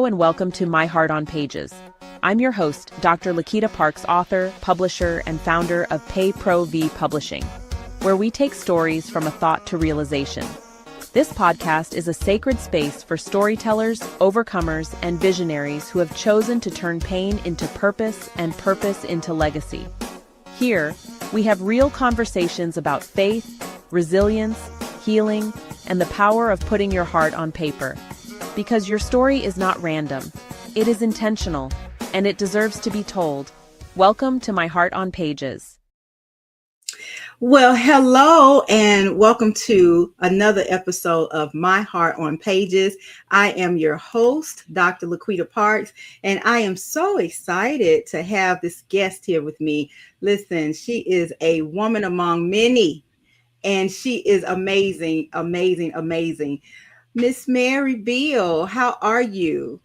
And welcome to My Heart on Pages. I'm your host, Dr. LaQuita Parks, author, publisher, and founder of Pay Pro V Publishing, where we take stories from a thought to realization. This podcast is a sacred space for storytellers, overcomers, and visionaries who have chosen to turn pain into purpose and purpose into legacy. Here, we have real conversations about faith, resilience, healing, and the power of putting your heart on paper. Because your story is not random, it is intentional, and it deserves to be told. Welcome to My Heart on Pages. Well, hello and welcome to another episode of My Heart on Pages. I am your host, Dr. LaQuita Parks, and I am so excited to have this guest here with me. Listen, she is a woman among many, and she is amazing, amazing, amazing. Miss Mary Beal, how are you?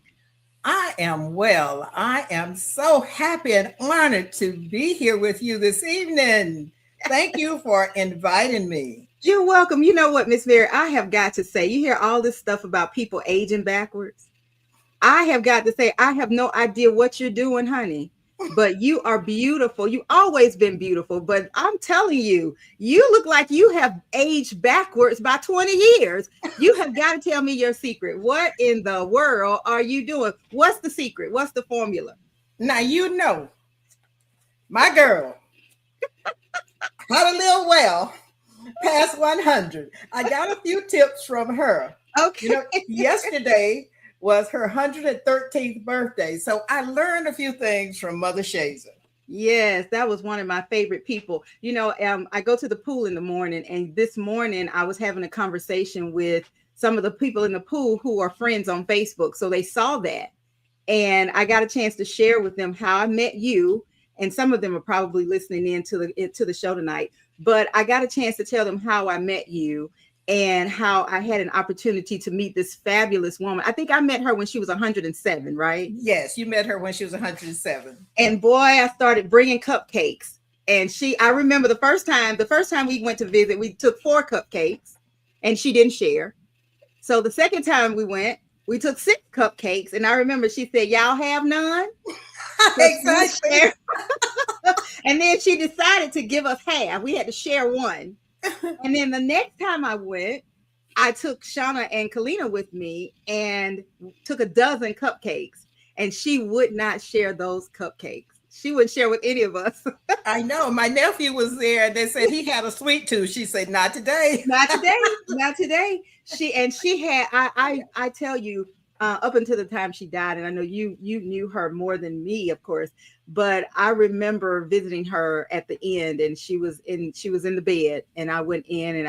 I am well. I am so happy and honored to be here with you this evening. Thank you for inviting me. You're welcome. You know what, Miss Mary, I have got to say, you hear all this stuff about people aging backwards. I have got to say, I have no idea what you're doing, honey, but you are beautiful. You've always been beautiful, but I'm telling you, you look like you have aged backwards by 20 years. You have got to tell me your secret. What in the world are you doing? What's the secret? What's the formula? Now, you know, my girl, had a little well past 100. I got a few tips from her. Okay. You know, yesterday was her 113th birthday. So I learned a few things from Mother Shazer. Yes, that was one of my favorite people. You know, I go to the pool in the morning, and this morning I was having a conversation with some of the people in the pool who are friends on Facebook. So they saw that, and I got a chance to share with them how I met you. And some of them are probably listening into the show tonight. But I got a chance to tell them how I met you and how I had an opportunity to meet this fabulous woman. I think I met her when she was 107, right? Yes, you met her when she was 107. And boy, I started bringing cupcakes. And I remember the first time we went to visit, we took 4 cupcakes and she didn't share. So the second time we went, we took 6 cupcakes. And I remember she said, y'all have none? Exactly. And then she decided to give us half. We had to share one. And then the next time I went, I took Shauna and Kalina with me and took a dozen cupcakes. And she would not share those cupcakes. She wouldn't share with any of us. I know. My nephew was there. They said he had a sweet tooth. She said, not today. Not today. Not today. She had, I tell you, up until the time she died, and I know you knew her more than me, of course, but I remember visiting her at the end, and she was in the bed, and I went in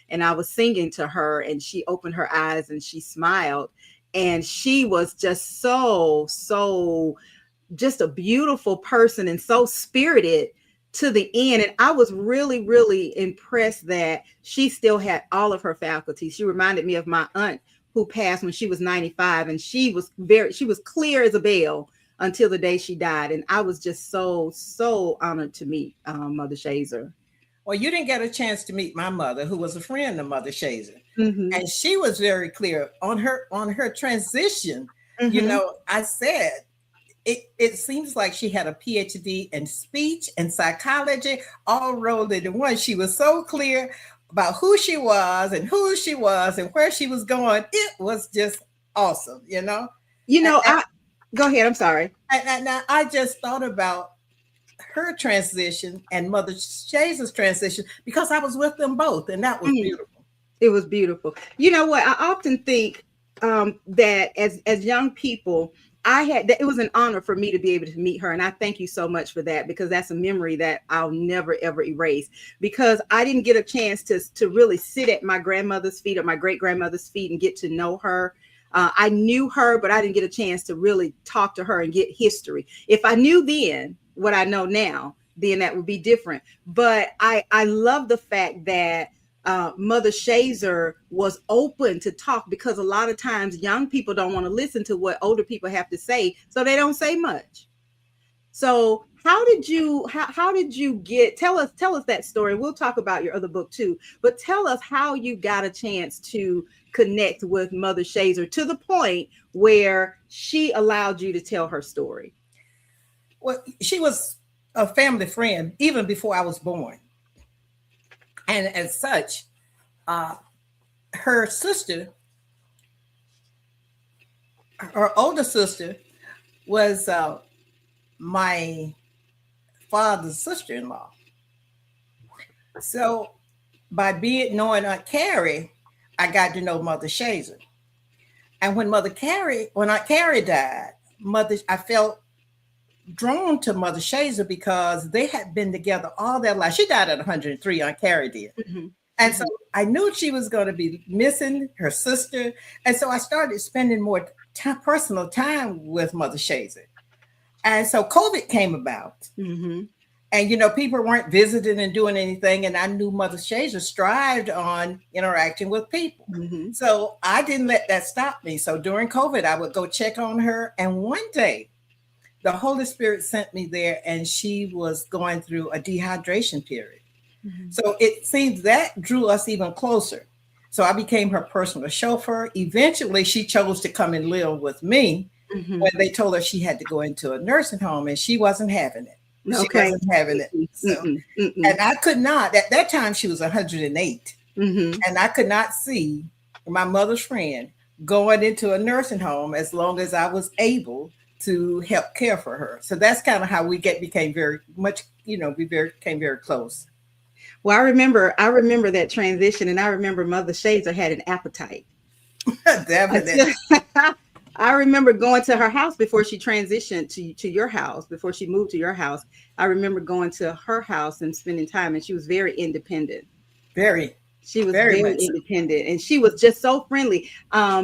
and I was singing to her, and she opened her eyes and she smiled, and she was just so just a beautiful person and so spirited to the end. And I was really, really impressed that she still had all of her faculties. She reminded me of my aunt who passed when she was 95, and she was clear as a bell until the day she died. And I was just so honored to meet Mother Shazer. Well, you didn't get a chance to meet my mother, who was a friend of Mother Shazer. Mm-hmm. And she was very clear on her transition. Mm-hmm. You know, I said, it seems like she had a PhD in speech and psychology all rolled into one. She was so clear about who she was and where she was going. It was just awesome, you know. Go ahead. I'm sorry. And I just thought about her transition and Mother Shazer's transition because I was with them both, and that was beautiful. It was beautiful. You know what? I often think that as young people, it was an honor for me to be able to meet her. And I thank you so much for that, because that's a memory that I'll never, ever erase, because I didn't get a chance to really sit at my grandmother's feet or my great grandmother's feet and get to know her. I knew her, but I didn't get a chance to really talk to her and get history. If I knew then what I know now, then that would be different. But I love the fact that Mother Shazer was open to talk, because a lot of times young people don't want to listen to what older people have to say, so they don't say much. So how did you get, tell us that story. We'll talk about your other book too, but tell us how you got a chance to connect with Mother Shazer to the point where she allowed you to tell her story. Well, she was a family friend even before I was born. And as such, her sister, her older sister, was my father's sister-in-law. So by knowing Aunt Carrie, I got to know Mother Shazer. And when Aunt Carrie died, I felt drawn to Mother Shazer because they had been together all their life. She died at 103, Aunt Carrie did. Mm-hmm. And so I knew she was going to be missing her sister. And so I started spending more personal time with Mother Shazer. And so COVID came about. Mm-hmm. And, people weren't visiting and doing anything. And I knew Mother Shazer strived on interacting with people. Mm-hmm. So I didn't let that stop me. So during COVID, I would go check on her. And one day, the Holy Spirit sent me there, and she was going through a dehydration period. Mm-hmm. So it seems that drew us even closer. So I became her personal chauffeur. Eventually, she chose to come and live with me when they told her she had to go into a nursing home, and she wasn't having it. Okay. She wasn't having it. So, and I could not, at that time, she was 108. Mm-hmm. And I could not see my mother's friend going into a nursing home as long as I was able to help care for her. So that's kind of how we became very much, became very close. Well, I remember that transition, and I remember Mother Shazer had an appetite. Definitely. I remember going to her house before she transitioned to your house, before she moved to your house. I remember going to her house and spending time, and she was very independent. She was very independent, and she was just so friendly.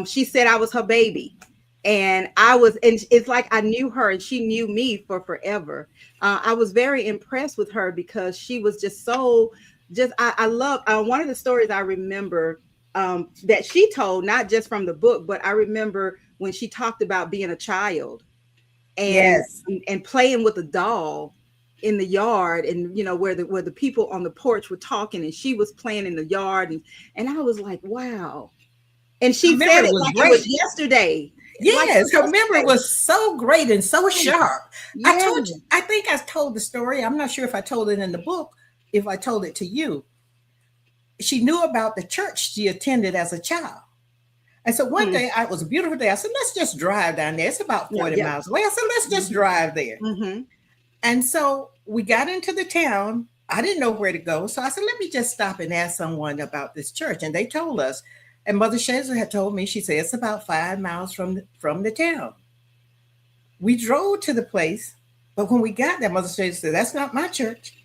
She said I was her baby. And it's like I knew her and she knew me for forever. I was very impressed with her because she was just I love one of the stories I remember that she told, not just from the book, but I remember when she talked about being a child and playing with a doll in the yard, and where the people on the porch were talking, and she was playing in the yard, and I was like, wow. And she said it like it was yesterday. Yes, her memory was so great and so sharp. Yes. I think I told the story. I'm not sure if I told it in the book, if I told it to you. She knew about the church she attended as a child. And so one day, it was a beautiful day. I said, let's just drive down there. It's about 40 miles away. I said, let's just drive there. Mm-hmm. And so we got into the town. I didn't know where to go. So I said, let me just stop and ask someone about this church. And they told us. And Mother Shazer had told me, she said, it's about 5 miles from the town. We drove to the place, but when we got there, Mother Shazer said, that's not my church.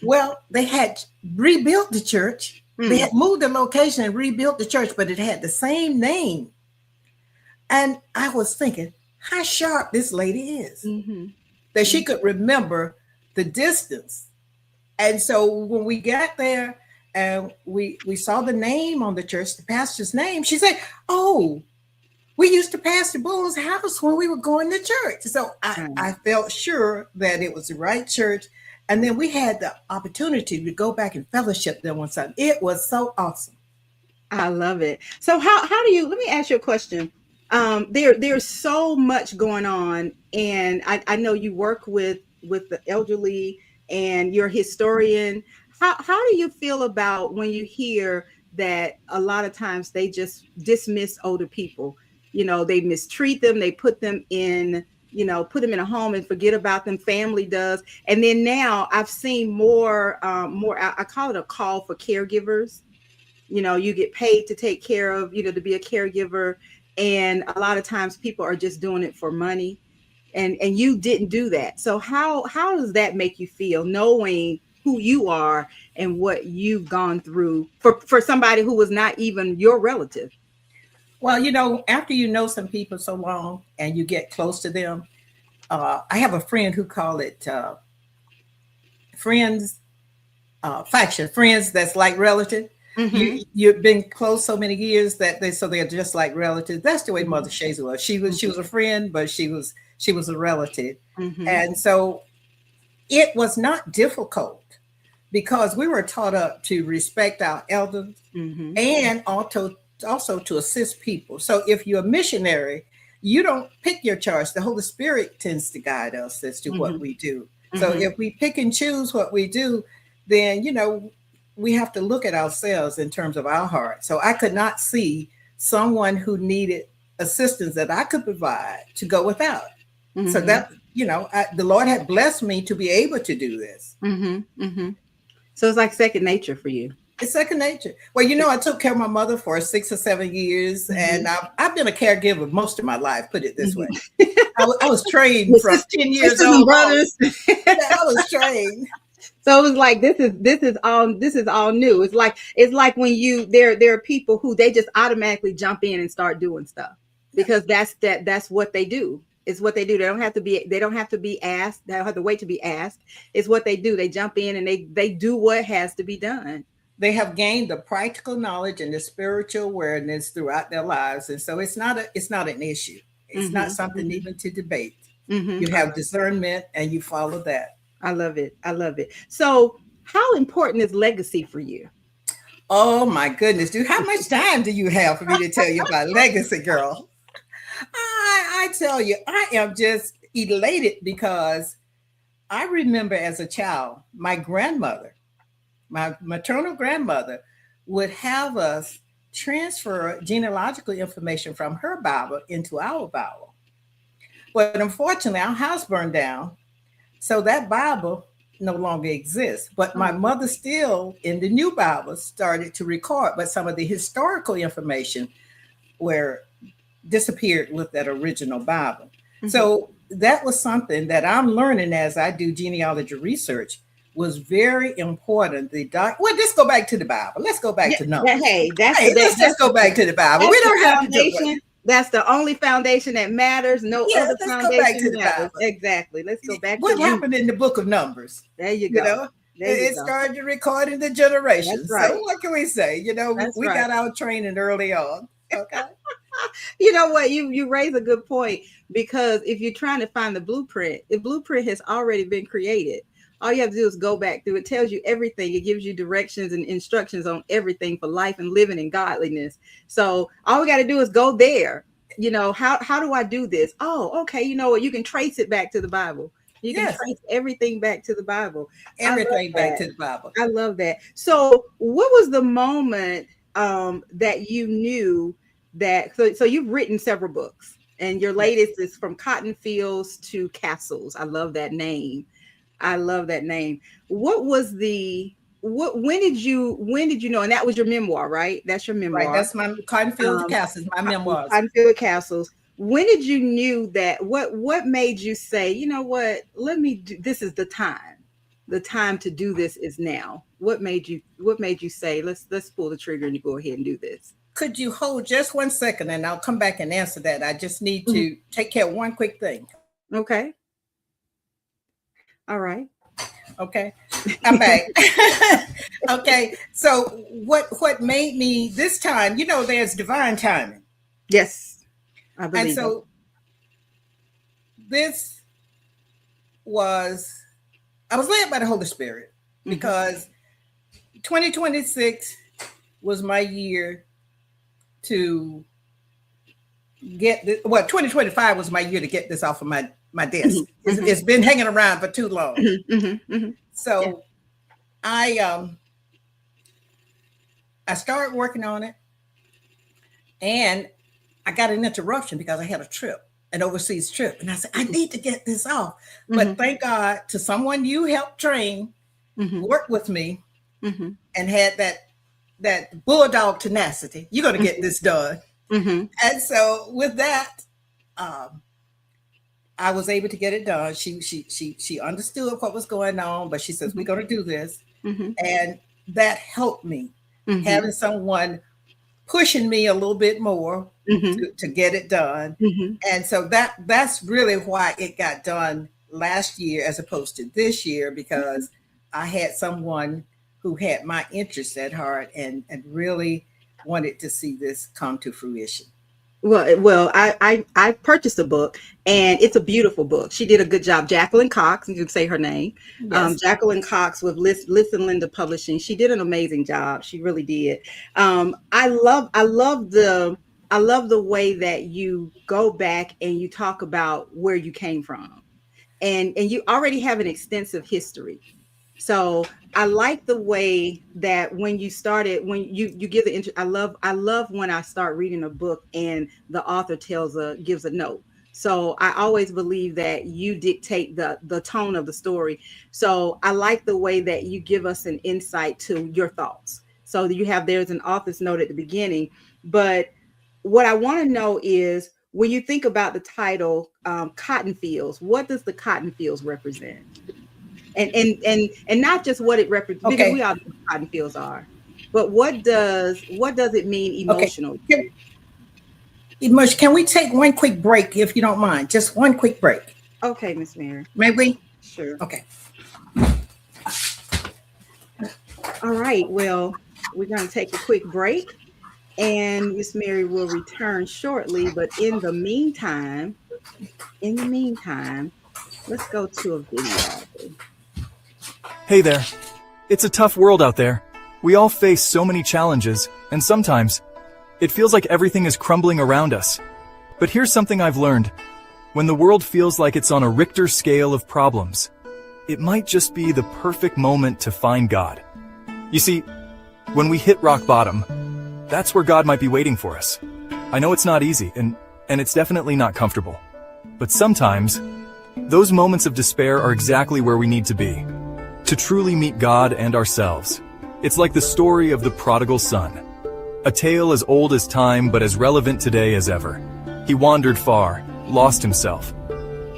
Well, they had rebuilt the church. They had moved the location and rebuilt the church, but it had the same name. And I was thinking, how sharp this lady is, that she could remember the distance. And so when we got there, and we saw the name on the church, the pastor's name. She said, oh, we used to Pastor Boone's house when we were going to church. So I felt sure that it was the right church. And then we had the opportunity to go back and fellowship there one Sunday. It was so awesome. I love it. So how do you, let me ask you a question. There's so much going on. And I know you work with the elderly and you're a historian. How do you feel about when you hear that a lot of times they just dismiss older people? They mistreat them, they put them in a home and forget about them. Family does. And then now I've seen more, I call it a call for caregivers. You get paid to take care of, to be a caregiver. And a lot of times people are just doing it for money. And you didn't do that. So how does that make you feel, knowing who you are and what you've gone through for somebody who was not even your relative? Well, after you know some people so long and you get close to them, I have a friend who call it friends, faction, friends that's like relative. Mm-hmm. You've been close so many years that they're just like relatives. That's the way Mother Shazer was. She was a friend, but she was a relative. Mm-hmm. And so it was not difficult because we were taught up to respect our elders and also to assist people. So if you're a missionary, you don't pick your charge. The Holy Spirit tends to guide us as to what we do. So if we pick and choose what we do, then, we have to look at ourselves in terms of our heart. So I could not see someone who needed assistance that I could provide to go without. So that, the Lord had blessed me to be able to do this. So it's like second nature for you. It's second nature. Well, I took care of my mother for 6 or 7 years, and I've been a caregiver most of my life, put it this way. I was trained from 10 years old. Brothers. I was trained. So it was like this is all new. It's like when there are people who they just automatically jump in and start doing stuff because that's what they do. It's what they do. They don't have to be asked. They don't have to wait to be asked. It's what they do. They jump in and they do what has to be done. They have gained the practical knowledge and the spiritual awareness throughout their lives. And so it's not an issue. It's not something even to debate. You have discernment and you follow that. I love it. So how important is legacy for you? Oh my goodness, dude. How much time do you have for me to tell you about legacy, girl? I tell you, I am just elated because I remember as a child, my grandmother, my maternal grandmother, would have us transfer genealogical information from her Bible into our Bible. But unfortunately, our house burned down, so that Bible no longer exists. But my mother still, in the new Bible, started to record, but some of the historical information disappeared with that original Bible. So that was something that I'm learning as I do genealogy research was very important. Let's go back to the Bible. Let's go back to numbers. Let's just go back to the Bible. We don't have to do it. That's the only foundation that matters. No other foundation go back to the matters. Bible. Exactly. Let's go back. What happened in the book of Numbers? There you go. It started recording the generations. That's right. So what can we say? We got our training early on. Okay. You know what? You raise a good point, because if you're trying to find the blueprint has already been created. All you have to do is go back through. It tells you everything. It gives you directions and instructions on everything for life and living in godliness. So all we got to do is go there. How do I do this? Oh, okay. You know what? You can trace it back to the Bible. You can trace everything back to the Bible. Everything back to the Bible. I love that. So what was the moment that you knew that, so you've written several books, and your latest is From Cotton Fields to Castles. I love that name. What was when did you know? And that was your memoir, right? That's your memoir. Right. That's my Cotton Fields to Castles, my memoirs. Cotton Fields to Castles. When did you knew that? What made you say, you know what? Let me do. This is the time. The time to do this is now. What made you say, let's pull the trigger and you go ahead and do this? Could you hold just 1 second and I'll come back and answer that? I just need to take care of one quick thing. Okay. All right. Okay. I'm back. Okay. So what made me this time, there's divine timing. Yes. I believe. And so I was led by the Holy Spirit because 2026 was my year to get this. Well, 2025 was my year to get this off of my desk. It's been hanging around for too long. So I started working on it, and I got an interruption because I had an overseas trip. And I said, I need to get this off. But thank God to someone you helped train, worked with me, and had that bulldog tenacity. You're going to get this done. And so with that, I was able to get it done. She understood what was going on, but she says, we're going to do this. And that helped me, having someone pushing me a little bit more to get it done. And so that's really why it got done last year as opposed to this year, because I had someone who had my interests at heart and really wanted to see this come to fruition. I purchased a book, and it's a beautiful book. She did a good job. Jacqueline Cox, you can say her name. Yes. Jacqueline Cox with Listen Linda Publishing. She did an amazing job. She really did. I love the way that you go back and you talk about where you came from, and you already have an extensive history. So I like the way that when you started, when you give the intro. I love when I start reading a book and the author gives a note. So I always believe that you dictate the tone of the story. So I like the way that you give us an insight to your thoughts. So you have, there's an author's note at the beginning, but what I want to know is, when you think about the title, Cotton Fields, what does the cotton fields represent? And not just what it represents, because we Okay. all know what cotton fields are, but what does it mean Okay. emotionally? Can we take one quick break, if you don't mind? Just one quick break. Okay, Miss Mary. May we? Sure. Okay. All right. Well, we're going to take a quick break, and Miss Mary will return shortly. But in the meantime, let's go to a video. Hey there. It's a tough world out there. We all face so many challenges, and sometimes it feels like everything is crumbling around us. But here's something I've learned. When the world feels like it's on a Richter scale of problems, it might just be the perfect moment to find God. You see, when we hit rock bottom, that's where God might be waiting for us. I know it's not easy, and it's definitely not comfortable. But sometimes, those moments of despair are exactly where we need to be, to truly meet God and ourselves. It's like the story of the prodigal son. A tale as old as time, but as relevant today as ever. He wandered far, lost himself.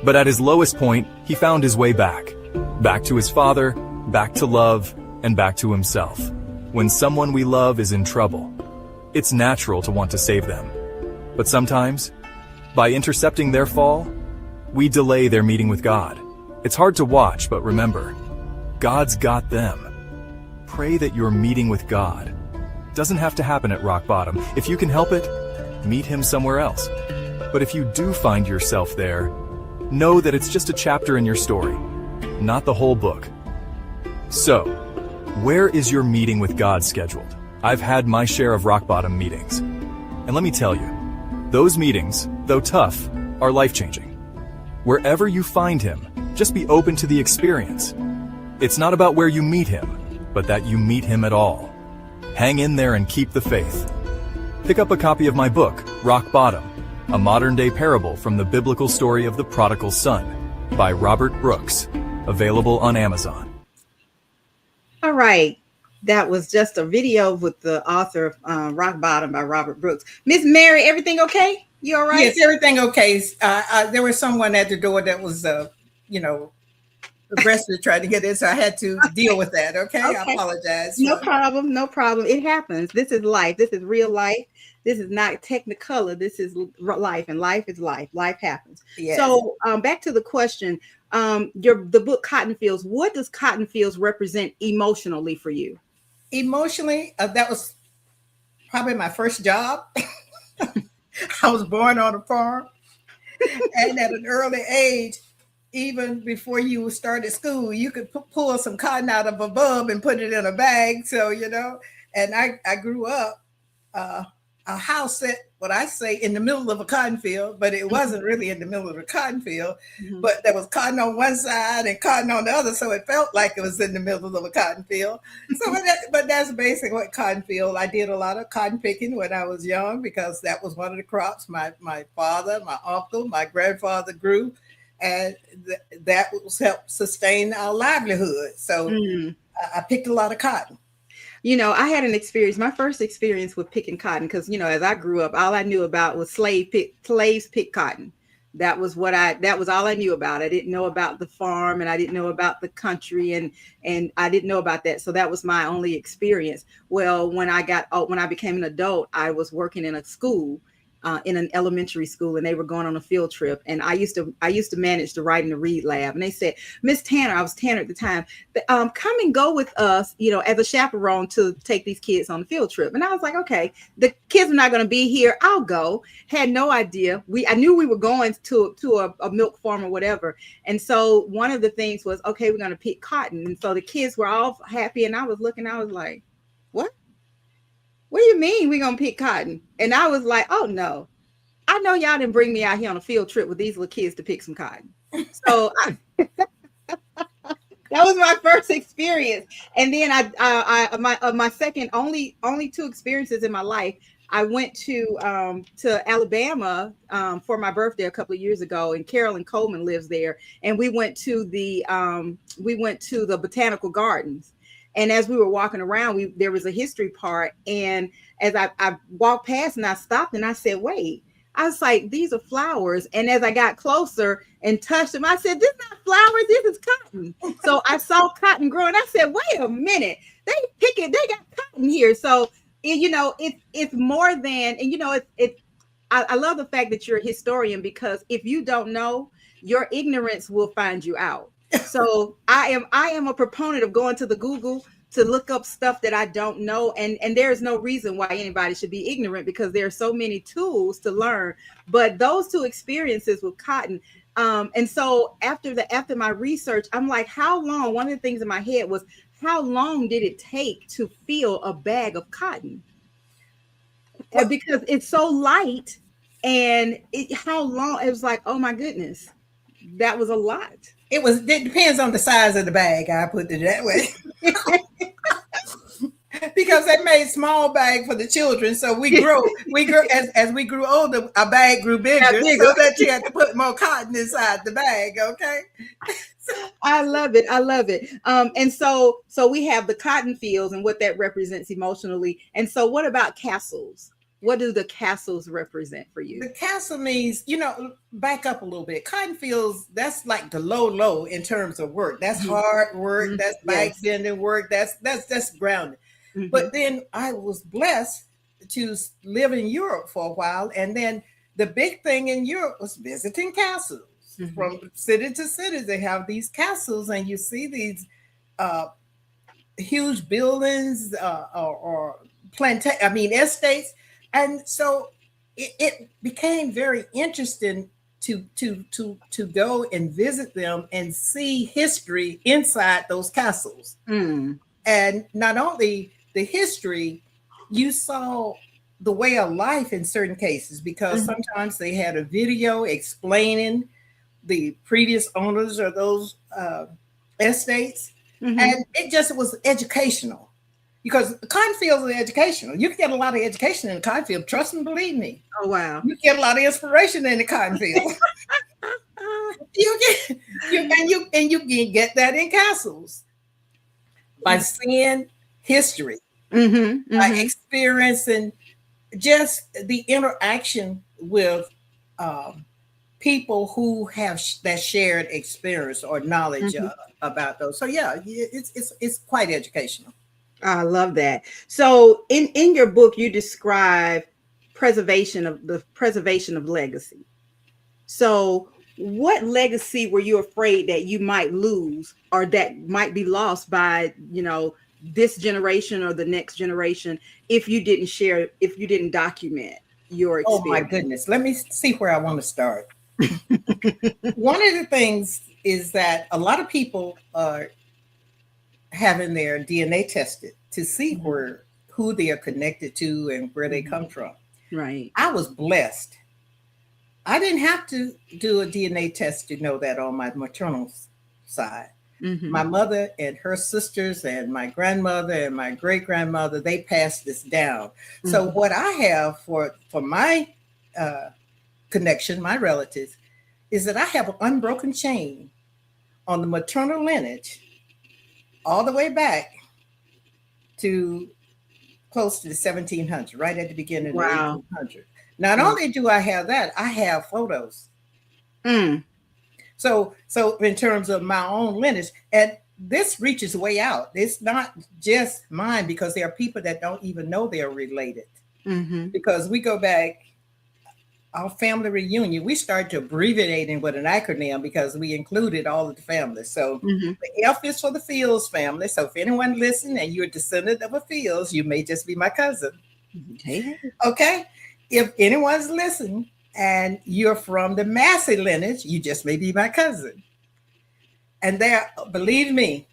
But at his lowest point, he found his way back. Back to his father, back to love, and back to himself. When someone we love is in trouble, it's natural to want to save them. But sometimes, by intercepting their fall, we delay their meeting with God. It's hard to watch, but remember, God's got them. Pray that your meeting with God doesn't have to happen at rock bottom. If you can help it, meet him somewhere else. But if you do find yourself there, know that it's just a chapter in your story, not the whole book. So, where is your meeting with God scheduled? I've had my share of rock bottom meetings. And let me tell you, those meetings, though tough, are life-changing. Wherever you find him, just be open to the experience. It's not about where you meet him, but that you meet him at all. Hang in there and keep the faith. Pick up a copy of my book, Rock Bottom, a modern-day parable from the biblical story of the prodigal son, by Robert Brooks, available on Amazon. All right. That was just a video with the author of Rock Bottom by Robert Brooks. Miss Mary, everything okay? You all right? Yes, everything okay. There was someone at the door that was, aggressive trying to get in, so I had to deal with that. Okay, I apologize. No problem. No problem. It happens. This is life. This is real life. This is not Technicolor. This is life, and life is life. Life happens. Yes. So back to the question. The book Cotton Fields. What does Cotton Fields represent emotionally for you? Emotionally, that was probably my first job. I was born on a farm, and at an early age, even before you started school, you could pull some cotton out of a bulb and put it in a bag. So, and I grew up a house set, what I say, in the middle of a cotton field, but it wasn't really in the middle of a cotton field, but there was cotton on one side and cotton on the other. So it felt like it was in the middle of a cotton field. So, but that's basically what cotton field. I did a lot of cotton picking when I was young, because that was one of the crops my father, my uncle, my grandfather grew. And that was help sustain our livelihood. So I picked a lot of cotton. I had an experience, my first experience with picking cotton, because, as I grew up, all I knew about was slaves pick cotton. That was all I knew about. I didn't know about the farm, and I didn't know about the country, and I didn't know about that. So that was my only experience. Well, when I became an adult, I was working in a school, in an elementary school, and they were going on a field trip. And I used to manage the write and the read lab. And they said, Miss Tanner, I was Tanner at the time, come and go with us, as a chaperone to take these kids on the field trip. And I was like, okay, the kids are not going to be here. I'll go. Had no idea. I knew we were going to a milk farm or whatever. And so one of the things was, okay, we're going to pick cotton. And so the kids were all happy. And I was like, what? What do you mean we're going to pick cotton? And I was like, oh, no. I know y'all didn't bring me out here on a field trip with these little kids to pick some cotton. So that was my first experience. And then my second, only two experiences in my life. I went to Alabama for my birthday a couple of years ago, and Carolyn Coleman lives there. And we went to the botanical gardens. And as we were walking around, there was a history part. And as I walked past and I stopped and I said, wait, I was like, these are flowers. And as I got closer and touched them, I said, this is not flowers, this is cotton. So I saw cotton growing. I said, wait a minute, they got cotton here. So, it's more than, and I love the fact that you're a historian, because if you don't know, your ignorance will find you out. So I am a proponent of going to the Google to look up stuff that I don't know. And there's no reason why anybody should be ignorant, because there are so many tools to learn. But those two experiences with cotton. And so after my research, I'm like, how long? One of the things in my head was, how long did it take to fill a bag of cotton? Because it's so light, and how long? It was like, oh my goodness, that was a lot. It depends on the size of the bag. I put it that way. Because they made small bag for the children. So we grew as we grew older, our bag grew bigger. So that you had to put more cotton inside the bag. Okay. I love it. And so we have the cotton fields and what that represents emotionally. And so what about castles? What do the castles represent for you? The castle means, back up a little bit. Cotton fields, that's like the low in terms of work. That's hard work. That's back bending work. That's grounded. Mm-hmm. But then I was blessed to live in Europe for a while. And then the big thing in Europe was visiting castles. Mm-hmm. From city to city, they have these castles, and you see these huge buildings or estates. And so it became very interesting to go and visit them and see history inside those castles. Mm. And not only the history, you saw the way of life in certain cases, because sometimes they had a video explaining the previous owners of those estates. Mm-hmm. And it was educational. Because the cotton fields are educational. You can get a lot of education in the cotton field. Trust me, believe me. Oh, wow. You get a lot of inspiration in the cotton field. you can get that in castles by seeing history, by experiencing just the interaction with people who have that shared experience or knowledge about those. So yeah, it's quite educational. I love that. So in your book, you describe preservation of legacy. So what legacy were you afraid that you might lose, or that might be lost by, this generation or the next generation, if you didn't document your experience? Oh my goodness. Let me see where I want to start. One of the things is that a lot of people are having their DNA tested to see who they are connected to and where they come from. Right. I was blessed. I didn't have to do a DNA test to know that on my maternal side. Mm-hmm. My mother and her sisters and my grandmother and my great grandmother, they passed this down. Mm-hmm. So what I have for my connection, my relatives, is that I have an unbroken chain on the maternal lineage all the way back to close to the 1700s, right at the beginning of the 1800s. Not only do I have that, I have photos. Mm. So in terms of my own lineage, and this reaches way out. It's not just mine, because there are people that don't even know they're related. Mm-hmm. Because we go back our family reunion, we started to abbreviate it with an acronym because we included all of the families. So Mm-hmm. the F is for the Fields family. So if anyone listening and you're a descendant of a Fields, you may just be my cousin. Hey. Okay. If anyone's listening and you're from the Massey lineage, you just may be my cousin. And there, believe me,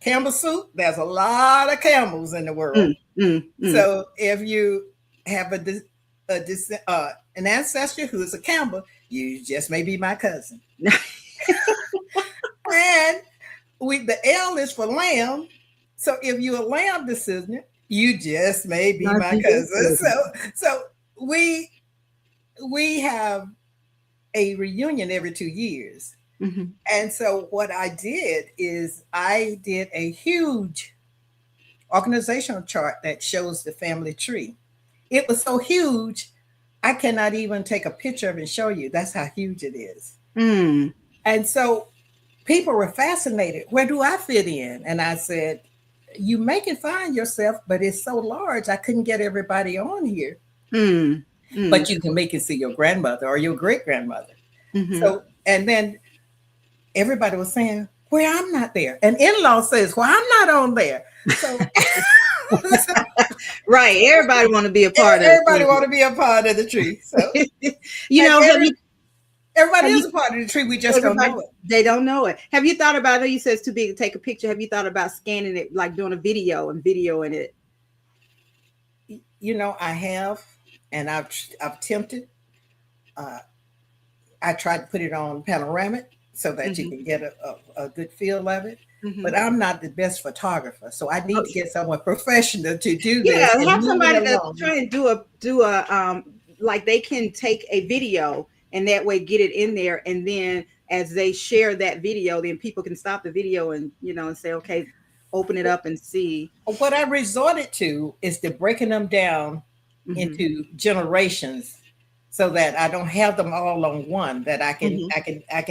Campbell soup, there's a lot of Campbells in the world. So if you have an ancestor who is a Campbell, you just may be my cousin. And the L is for lamb. So if you're a lamb descendant, you just may be my cousin. So we have a reunion every 2 years. Mm-hmm. And so what I did is I did a huge organizational chart that shows the family tree. It was so huge, I cannot even take a picture of it and show you. That's how huge it is. Mm. And so people were fascinated. Where do I fit in? And I said, you may can find yourself, but it's so large, I couldn't get everybody on here. Mm. Mm. But you can make it see your grandmother or your great grandmother. Mm-hmm. So, and then everybody was saying, well, I'm not there. And in-law says, well, I'm not on there. So right. Everybody want to be a part everybody want to be a part of the tree. So everybody is a part of the tree. We just don't know it. They don't know it. Have you thought about, I know you said it's too big to take a picture. Have you thought about scanning it, like doing a video and videoing it? You know, I have, and I've attempted. I tried to put it on panoramic so that you can get a good feel of it. Mm-hmm. But I'm not the best photographer, so I need to get someone professional to do this. Yeah, have somebody to try and do a like they can take a video and that way get it in there, and then as they share that video, then people can stop the video and and say, okay, open it up and see. What I resorted to is to breaking them down into generations, so that I don't have them all on one, that I can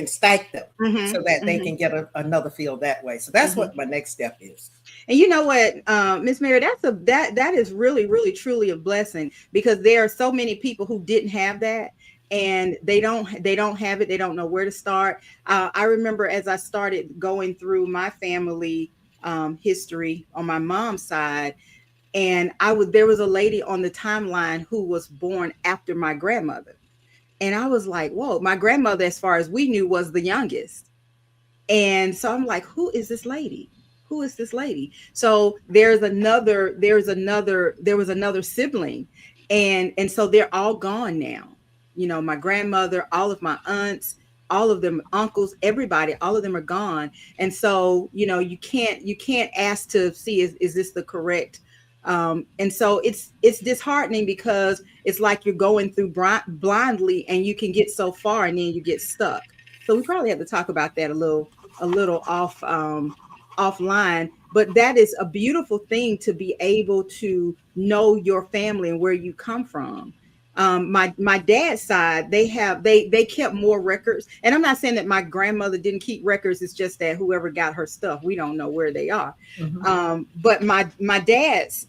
stack them so that they can get another feel that way. So that's what my next step is. And you know what, Miss Mary, that is really, really, truly a blessing, because there are so many people who didn't have that, and they don't have it. They don't know where to start. I remember as I started going through my family history on my mom's side, and there was a lady on the timeline who was born after my grandmother. And I was like, whoa, my grandmother, as far as we knew, was the youngest. And so I'm like, who is this lady? Who is this lady? So there was another sibling. And so they're all gone now. My grandmother, all of my aunts, all of them, uncles, everybody, all of them are gone. And so, you can't ask to see, is this the correct. And so it's disheartening, because it's like you're going through blindly, and you can get so far and then you get stuck. So we probably have to talk about that a little offline, but that is a beautiful thing, to be able to know your family and where you come from. My dad's side, they kept more records, and I'm not saying that my grandmother didn't keep records. It's just that whoever got her stuff, we don't know where they are. But my dad's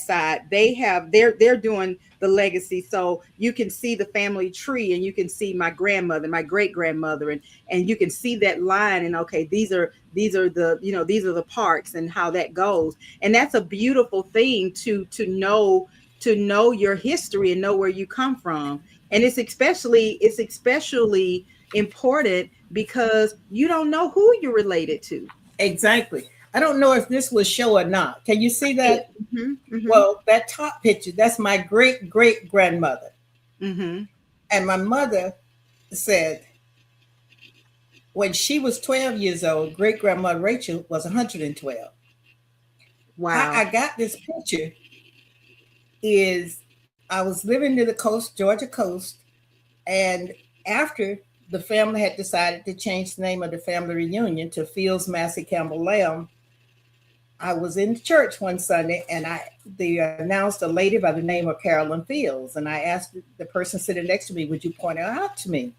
side, they're doing the legacy, so you can see the family tree, and you can see my grandmother, my great grandmother, and you can see that line, and okay, these are the parks and how that goes, and that's a beautiful thing to know your history and know where you come from. And it's especially important because you don't know who you're related to. Exactly. I don't know if this will show or not. Can you see that? Well, that top picture, that's my great great grandmother. And my mother said when she was 12 years old, great grandmother Rachel was 112. Wow. I got this picture. I was living near the coast, Georgia coast, and after the family had decided to change the name of the family reunion to Fields, Massey, Campbell, Lamb, I was in church one Sunday, and they announced a lady by the name of Carolyn Fields, and I asked the person sitting next to me, would you point her out to me?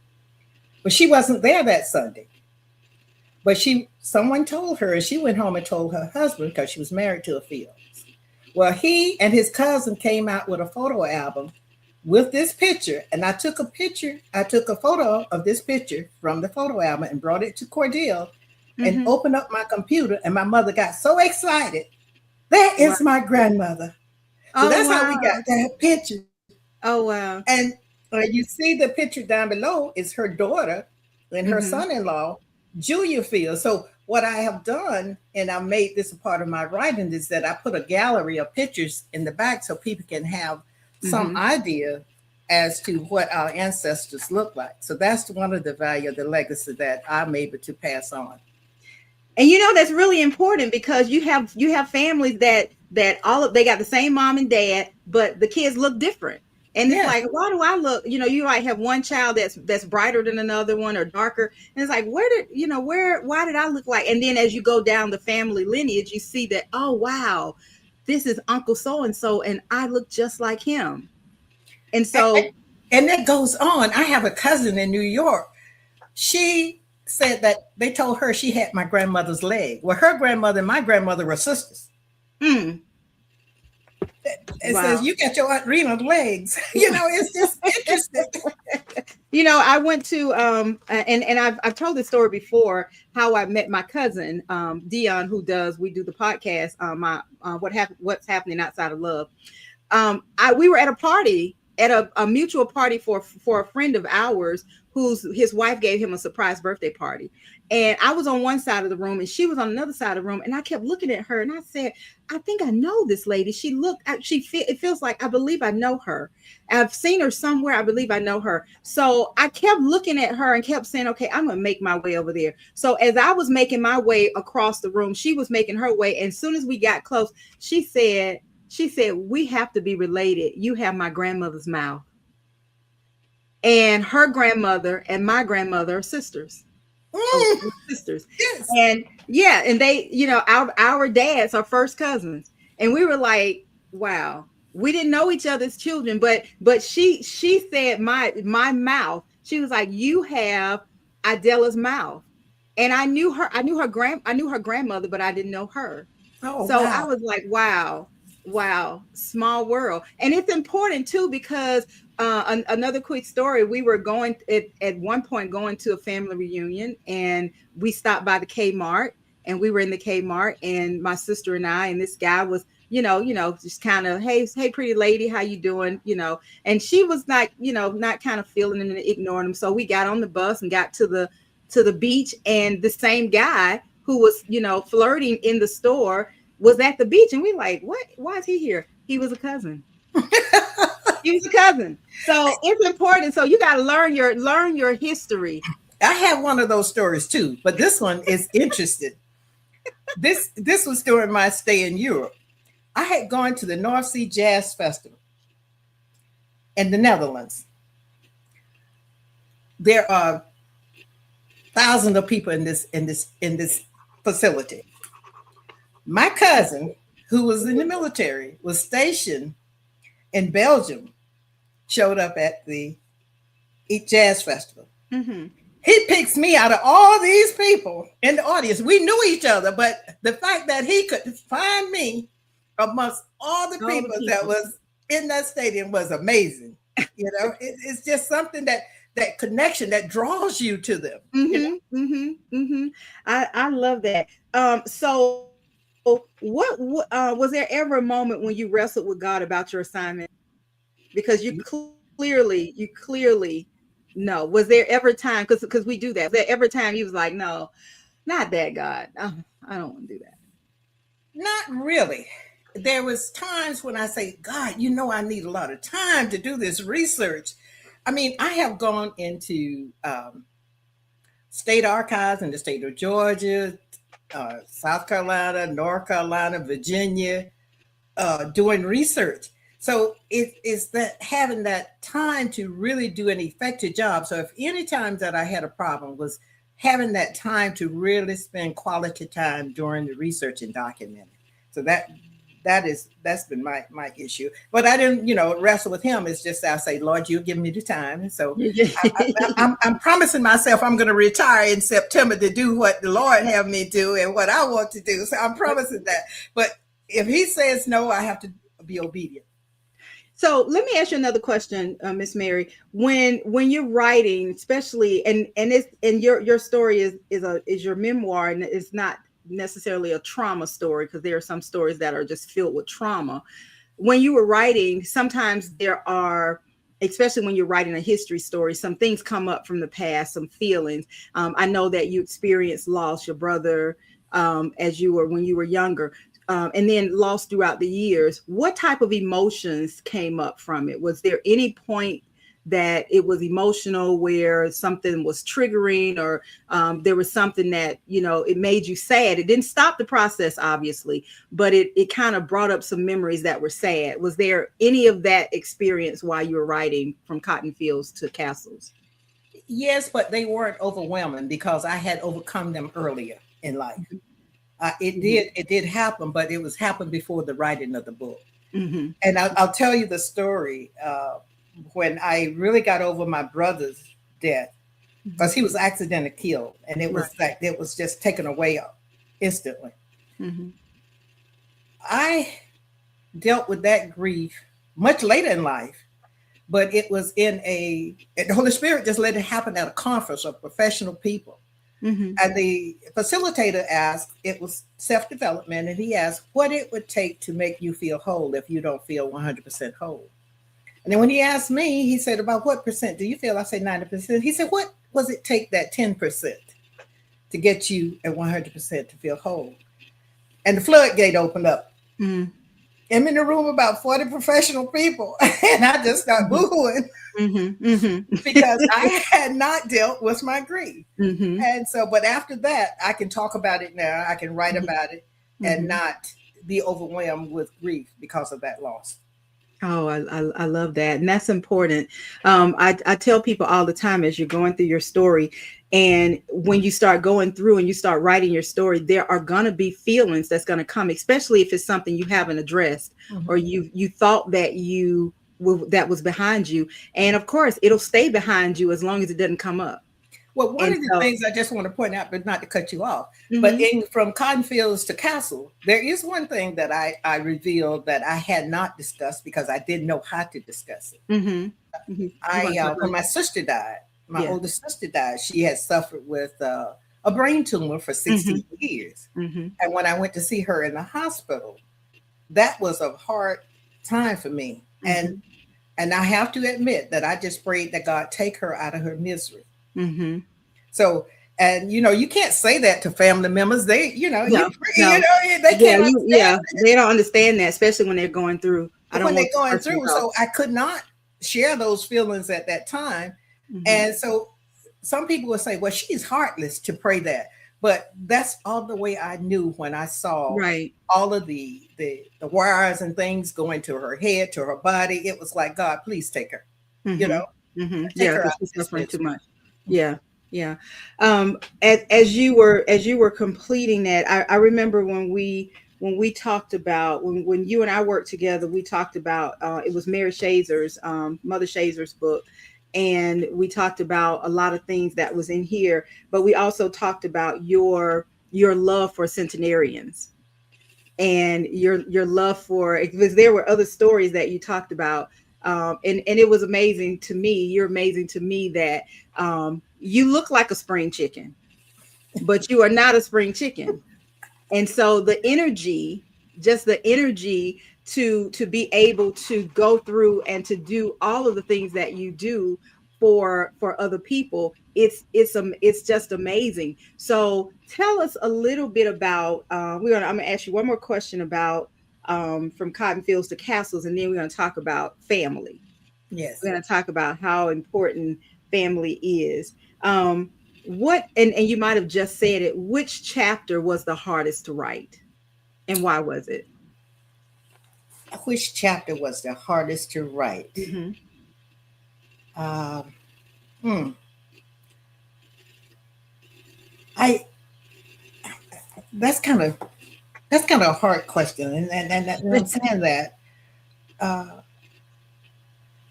But she wasn't there that Sunday. But someone told her, and she went home and told her husband, because she was married to a Fields. Well, he and his cousin came out with a photo album with this picture. And I took a photo of this picture from the photo album and brought it to Cordell and opened up my computer. And my mother got so excited. That is my grandmother. So that's how we got that picture. Oh, wow. And you see the picture down below is her daughter and her son-in-law, Julia Fields. So what I have done, and I made this a part of my writing, is that I put a gallery of pictures in the back so people can have some idea as to what our ancestors look like. So that's one of the value of the legacy that I'm able to pass on. And that's really important, because you have families that they got the same mom and dad, but the kids look different. And it's like, why do I look, you might have one child that's brighter than another one or darker. And it's like, why did I look like? And then as you go down the family lineage, you see that, oh, wow, this is Uncle so-and-so, and I look just like him. And so. And that goes on. I have a cousin in New York. She said that they told her she had my grandmother's leg. Well, her grandmother and my grandmother were sisters. It says, you got your Aunt Rena's legs. It's just interesting. I went to and I've told this story before, how I met my cousin Dion, we do the podcast What's Happening Outside of Love. We were at a party, at a mutual party for a friend of ours his wife gave him a surprise birthday party. And I was on one side of the room and she was on another side of the room. And I kept looking at her and I said, I think I know this lady. It feels like I believe I know her. I've seen her somewhere. I believe I know her. So I kept looking at her and kept saying, okay, I'm going to make my way over there. So as I was making my way across the room, she was making her way. And as soon as we got close, she said, we have to be related. You have my grandmother's mouth. And her grandmother and my grandmother are sisters. Sisters. Yes. And they, our dads are first cousins. And we were like, wow, we didn't know each other's children, but she said my mouth. She was like, you have Idela's mouth. And I knew her grandmother, but I didn't know her. Oh, so wow. I was like, wow, small world. And it's important too, because another quick story, we were at one point going to a family reunion, and we stopped by the Kmart, and we were in the Kmart, and my sister and I, and this guy was, just kind of, hey, pretty lady, how you doing? And she was not kind of feeling and ignoring him. So we got on the bus and got to the beach, and the same guy who was, flirting in the store was at the beach. And we like, what? Why is he here? He was a cousin. He was a cousin. So it's important. So you got to learn your history. I have one of those stories too, but this one is interesting. This was during my stay in Europe. I had gone to the North Sea Jazz Festival in the Netherlands. There are thousands of people in this facility. My cousin, who was in the military, was stationed in Belgium, showed up at the Jazz Festival. Mm-hmm. He picks me out of all these people in the audience. We knew each other, but the fact that he could find me amongst all the people that was in that stadium was amazing. It's just something that connection that draws you to them. I love that. So what was there ever a moment when you wrestled with God about your assignment? Because you clearly know. Was there ever time, because we do that, was there ever time you was like, no, not that, God, I don't want to do that? Not really. There was times when I say, God, I need a lot of time to do this research. I mean, I have gone into state archives in the state of Georgia, South Carolina, North Carolina, Virginia, doing research. So it is that having that time to really do an effective job. So if any time that I had a problem was having that time to really spend quality time during the research and documenting. So that's been my issue. But I didn't, wrestle with him. It's just I say, Lord, you give me the time. And so I'm promising myself I'm going to retire in September to do what the Lord have me do and what I want to do. So I'm promising that. But if he says no, I have to be obedient. So let me ask you another question, Miss Mary. When you're writing, especially and your story is your memoir, and it's not necessarily a trauma story, because there are some stories that are just filled with trauma. When you were writing, sometimes there are, especially when you're writing a history story, some things come up from the past, some feelings. I know that you experienced loss, your brother, when you were younger, and then lost throughout the years. What type of emotions came up from it? Was there any point that it was emotional, where something was triggering, or there was something that, it made you sad? It didn't stop the process, obviously, but it kind of brought up some memories that were sad. Was there any of that experience while you were writing From Cotton Fields to Castles? Yes, but they weren't overwhelming because I had overcome them earlier in life. It did happen, but it was happened before the writing of the book. Mm-hmm. And I'll tell you the story. When I really got over my brother's death, because he was accidentally killed, and it was Right. like it was just taken away instantly. Mm-hmm. I dealt with that grief much later in life, but it was the Holy Spirit just let it happen at a conference of professional people. Mm-hmm. And the facilitator asked, it was self-development, and he asked what it would take to make you feel whole if you don't feel 100% whole. And then when he asked me, he said, about what percent do you feel? I said 90%. He said, what does it take that 10% to get you at 100% to feel whole? And the floodgate opened up. Mm-hmm. I'm in the room about 40 professional people, and I just started boohooing because I had not dealt with my grief. Mm-hmm. And so, but after that, I can talk about it now. I can write about it and not be overwhelmed with grief because of that loss. Oh, I love that. And that's important. I tell people all the time, as you're going through your story, and when you start going through and you start writing your story, there are going to be feelings that's going to come, especially if it's something you haven't addressed, or you thought that that was behind you. And of course, it'll stay behind you as long as it doesn't come up. Well, one of the things I just want to point out, but not to cut you off, but From Cotton Fields to Castle, there is one thing that I revealed that I had not discussed because I didn't know how to discuss it. When my sister died, my oldest sister died, she had suffered with a brain tumor for 16 years. And when I went to see her in the hospital, that was a hard time for me. And I have to admit that I just prayed that God take her out of her misery. So, and you can't say that to family members. They, they can't understand. They don't understand that, especially when they're going through. So I could not share those feelings at that time. And so some people would say, well, she's heartless to pray that. But that's all the way I knew when I saw all of the wires and things going to her head, to her body. It was like, God, please take her. Take her out. She's suffering too much. Yeah. As you were completing that, I remember when we talked about when you and I worked together, we talked about it was Mary Shazer's Mother Shazer's book, and we talked about a lot of things that was in here, but we also talked about your love for centenarians and your love for, because there were other stories that you talked about. And it was amazing to me. You're amazing to me that you look like a spring chicken, but you are not a spring chicken. And so the energy to be able to go through and to do all of the things that you do for other people, it's just amazing. So tell us a little bit about I'm gonna ask you one more question about From Cotton Fields to Castles, and then we're going to talk about family. Yes. We're going to talk about how important family is. What, and you might have just said it, which chapter was the hardest to write, and why was it? Which chapter was the hardest to write? That's kind of a hard question, and I'm saying that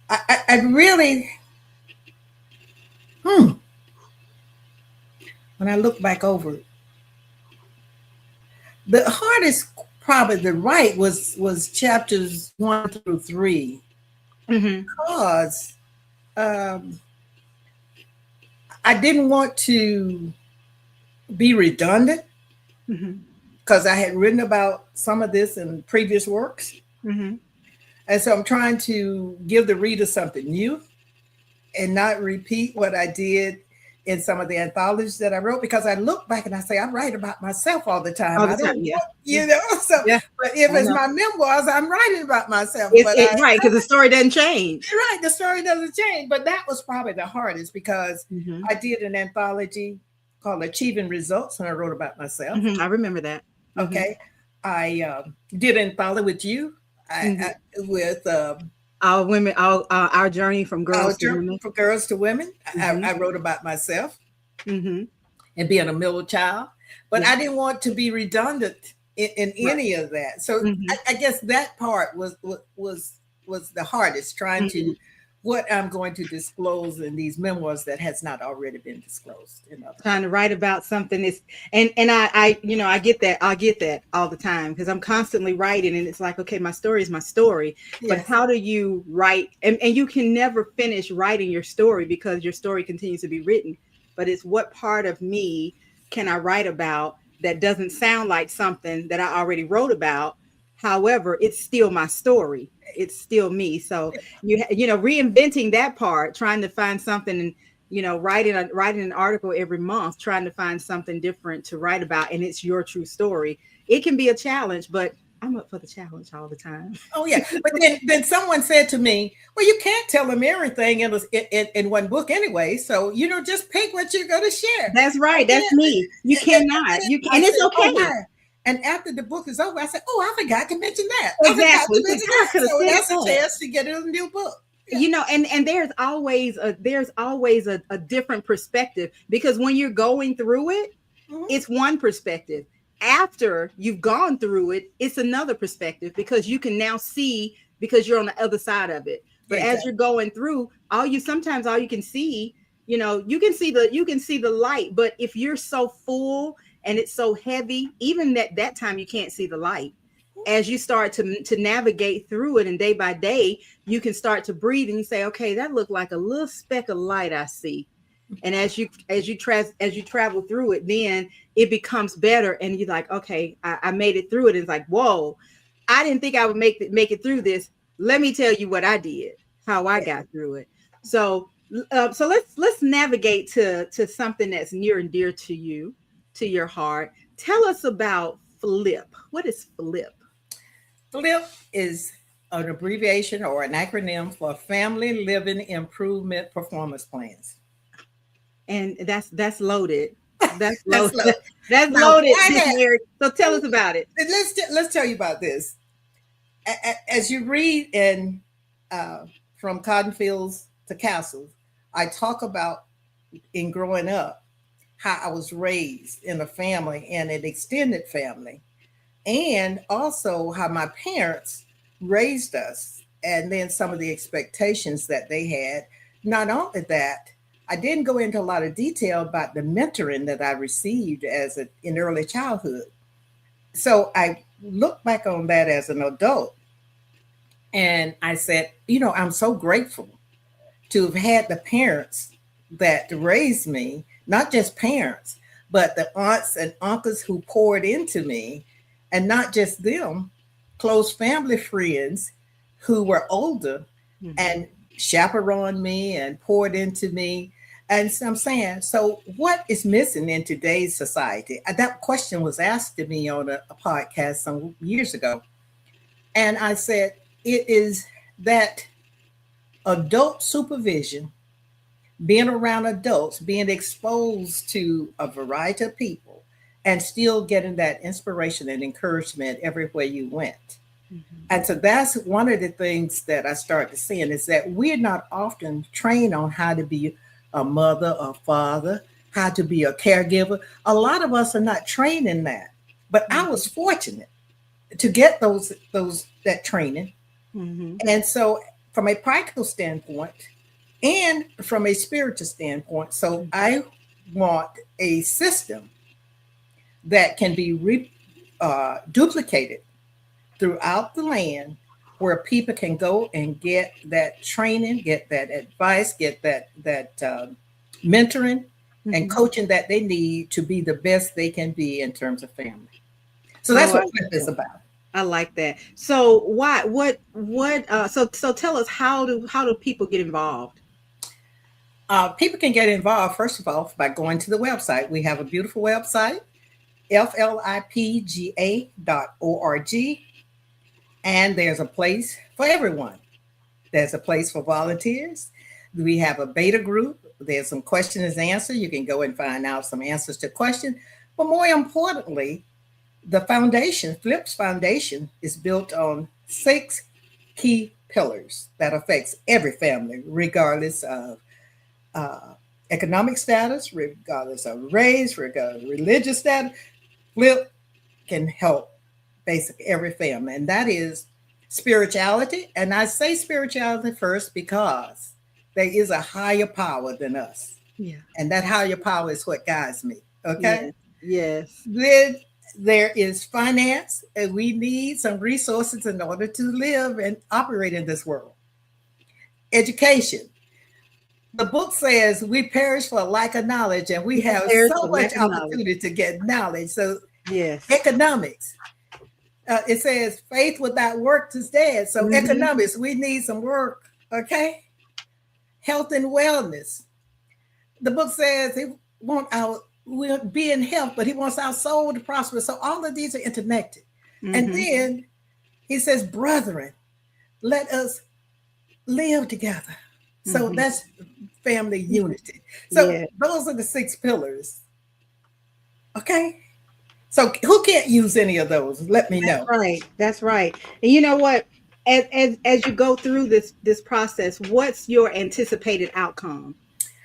I really, when I look back over it, the hardest probably to write was chapters 1 through 3, because I didn't want to be redundant because I had written about some of this in previous works. And so I'm trying to give the reader something new and not repeat what I did in some of the anthologies that I wrote, because I look back and I say, I write about myself all the time. All the I don't time, yeah. want, you know, so, Yeah, but if I it's know. my memoirs, I'm writing about myself. Right, because the story doesn't change. Right, the story doesn't change. But that was probably the hardest, because I did an anthology called Achieving Results, and I wrote about myself. I remember that. Okay. I did an anthology with you, with Our women, our journey from girls to women. From girls to women. I wrote about myself and being a middle child, but I didn't want to be redundant in any of that. So I guess that part was the hardest, trying to what I'm going to disclose in these memoirs that has not already been disclosed. Trying to write about something is, and I get that. I get that all the time, because I'm constantly writing, and it's like, okay, my story is my story, but how do you write? And you can never finish writing your story, because your story continues to be written. But it's what part of me can I write about that doesn't sound like something that I already wrote about? However, it's still my story. It's still me. So you know, reinventing that part, trying to find something, and writing an article every month, trying to find something different to write about, and it's your true story. It can be a challenge, but I'm up for the challenge all the time. Oh yeah, but then someone said to me, "Well, you can't tell them everything in one book anyway. So just pick what you're going to share." That's right. That's me. You cannot. You can, and it's okay. Oh, and after the book is over, I said, "Oh, I forgot to mention that." Exactly. So that's a chance to get a new book. Yeah. And there's always a different perspective, because when you're going through it, it's one perspective. After you've gone through it, it's another perspective, because you can now see, because you're on the other side of it. But as you're going through, sometimes all you can see, you can see the light. But if you're so full and it's so heavy, even that time you can't see the light. As you start to navigate through it, and day by day, you can start to breathe, and you say, okay, that looked like a little speck of light I see. And as you travel through it, then it becomes better, and you're like, okay, I made it through it. And it's like, whoa, I didn't think I would make it through this. Let me tell you what I did, how I got through it. So let's navigate to something that's near and dear to you, to your heart. Tell us about FLIP. What is FLIP? FLIP is an abbreviation or an acronym for Family Living Improvement Performance Plans. And that's loaded. That's loaded. That's loaded. So tell us about it. Let's tell you about this. As you read in From Cotton Fields to Castles, I talk about, in growing up, how I was raised in a family, and an extended family, and also how my parents raised us, and then some of the expectations that they had. Not only that, I didn't go into a lot of detail about the mentoring that I received in early childhood. So I look back on that as an adult, and I said, I'm so grateful to have had the parents that raised me, not just parents, but the aunts and uncles who poured into me, and not just them, close family friends who were older and chaperoned me and poured into me. And so I'm saying, so what is missing in today's society? That question was asked to me on a podcast some years ago. And I said, it is that adult supervision, being around adults, being exposed to a variety of people, and still getting that inspiration and encouragement everywhere you went. And so that's one of the things that I started seeing, is that we're not often trained on how to be a mother or father, how to be a caregiver. A lot of us are not trained in that. But I was fortunate to get that training. And so from a practical standpoint and from a spiritual standpoint, so I want a system that can be duplicated throughout the land, where people can go and get that training, get that advice, get that mentoring and coaching that they need to be the best they can be in terms of family. So that's what Flip is about. I like that. So so tell us, how do people get involved? People can get involved, first of all, by going to the website. We have a beautiful website, flipga.org. And there's a place for everyone. There's a place for volunteers. We have a beta group. There's some questions and answers. You can go and find out some answers to questions. But more importantly, the foundation, Flip's foundation, is built on 6 key pillars that affects every family, regardless of economic status, regardless of race, regardless of religious status. Flip can help basically every family, and that is spirituality. And I say spirituality first because there is a higher power than us. Yeah. And that higher power is what guides me. Okay. Yes. Then there is finance, and we need some resources in order to live and operate in this world. Education. The book says we perish for lack of knowledge, and we have so much opportunity to get knowledge. So yes. Economics. It says faith without work is dead. So economics, we need some work. Okay. Health and wellness. The book says we'll be in health, but he wants our soul to prosper. So all of these are interconnected. And then he says, brethren, let us live together. So that's family unity. So those are the 6 pillars. Okay. So who can't use any of those? Let me know. That's right. And you know what? As you go through this process, what's your anticipated outcome?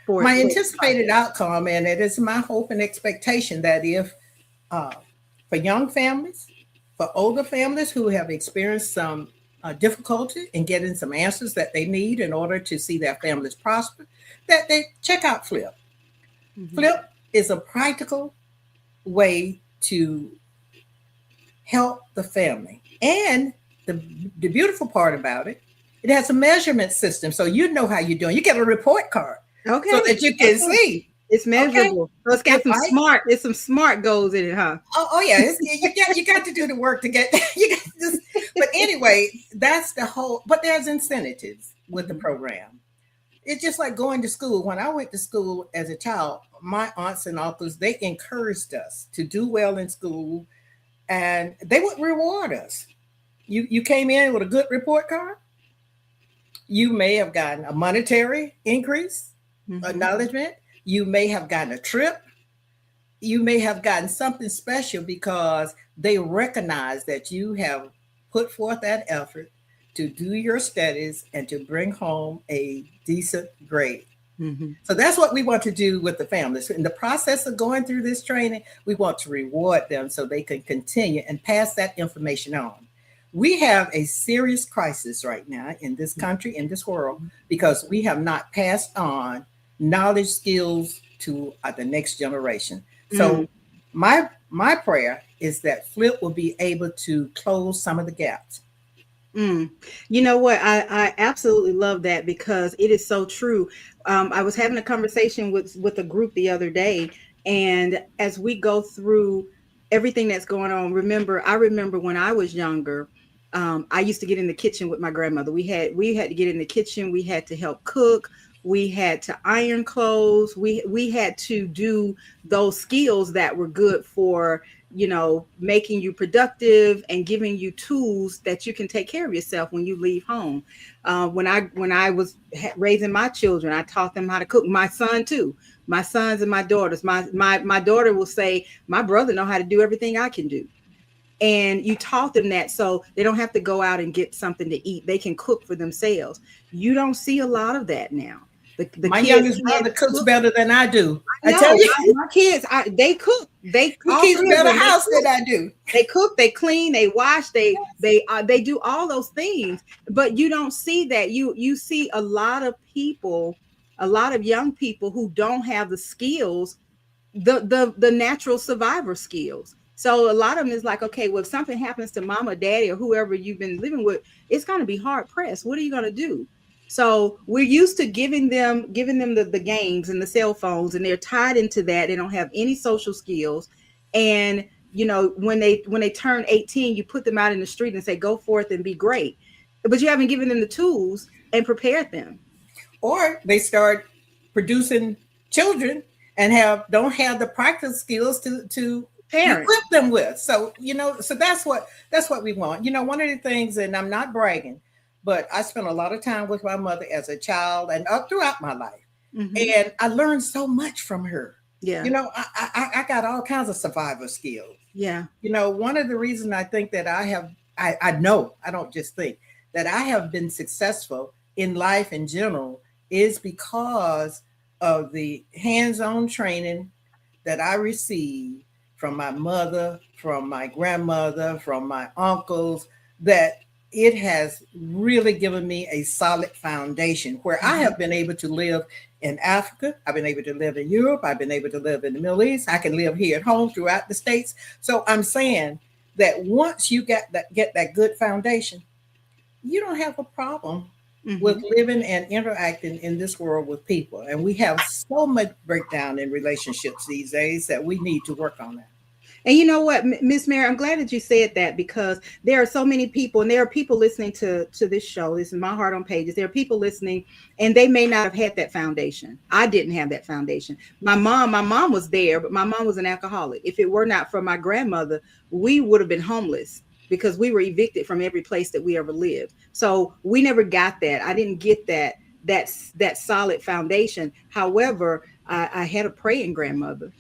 My anticipated outcome, and it is my hope and expectation that if for young families, for older families who have experienced some difficulty in getting some answers that they need in order to see their families prosper, that they check out Flip. Flip is a practical way to help the family. And the beautiful part about it, it has a measurement system. So you know how you're doing. You get a report card. Okay. So that you can see. It's measurable. So it's got some smart goals in it, huh? Oh yeah. You got to do the work to get but anyway, that's the whole, but there's incentives with the program. It's just like going to school. When I went to school as a child, my aunts and uncles, they encouraged us to do well in school, and they would reward us. You came in with a good report card, you may have gotten a monetary increase, acknowledgement. You may have gotten a trip. You may have gotten something special because they recognize that you have put forth that effort to do your studies and to bring home a decent grade. So that's what we want to do with the families. In the process of going through this training, we want to reward them so they can continue and pass that information on. We have a serious crisis right now in this country, in this world, because we have not passed on knowledge, skills to the next generation. So my prayer is that Flip will be able to close some of the gaps. You know what? I absolutely love that, because it is so true. I was having a conversation with a group the other day, and as we go through everything that's going on, I remember when I was younger, I used to get in the kitchen with my grandmother. We had to get in the kitchen. We had to help cook. We had to iron clothes. We had to do those skills that were good for, making you productive and giving you tools that you can take care of yourself when you leave home. When I was raising my children, I taught them how to cook. My son too. My sons and my daughters. My daughter will say, my brother know how to do everything I can do. And you taught them that so they don't have to go out and get something to eat. They can cook for themselves. You don't see a lot of that now. My youngest brother cooks better than I do. I tell you, my kids, they cook. They keep a better house than I do. They cook, they clean, they wash, they do all those things. But you don't see that. You see a lot of people, a lot of young people who don't have the skills, the natural survivor skills. So a lot of them is like, okay, well, if something happens to mama, daddy, or whoever you've been living with, it's going to be hard pressed. What are you going to do? So we're used to giving them the games and the cell phones, and they're tied into that. They don't have any social skills. And when they turn 18, you put them out in the street and say, go forth and be great. But you haven't given them the tools and prepared them. Or they start producing children and don't have the practical skills to Parents. equip them with. So so that's what we want. One of the things, and I'm not bragging, but I spent a lot of time with my mother as a child and up throughout my life. Mm-hmm. And I learned so much from her. Yeah. I got all kinds of survival skills. Yeah. One of the reasons I think that I know, I don't just think that I have been successful in life in general is because of the hands-on training that I received from my mother, from my grandmother, from my uncles, that it has really given me a solid foundation where I have been able to live in Africa. I've been able to live in Europe. I've been able to live in the Middle East. I can live here at home throughout the States. So I'm saying that once you get that good foundation, you don't have a problem with living and interacting in this world with people. And we have so much breakdown in relationships these days that we need to work on that. And you know what, Miss Mary, I'm glad that you said that, because there are so many people, and there are people listening to this show. This is My Heart on Pages. There are people listening, and they may not have had that foundation. I didn't have that foundation. My mom was there, but my mom was an alcoholic. If it were not for my grandmother, we would have been homeless, because we were evicted from every place that we ever lived. So we never got that. I didn't get that solid foundation. However, I had a praying grandmother.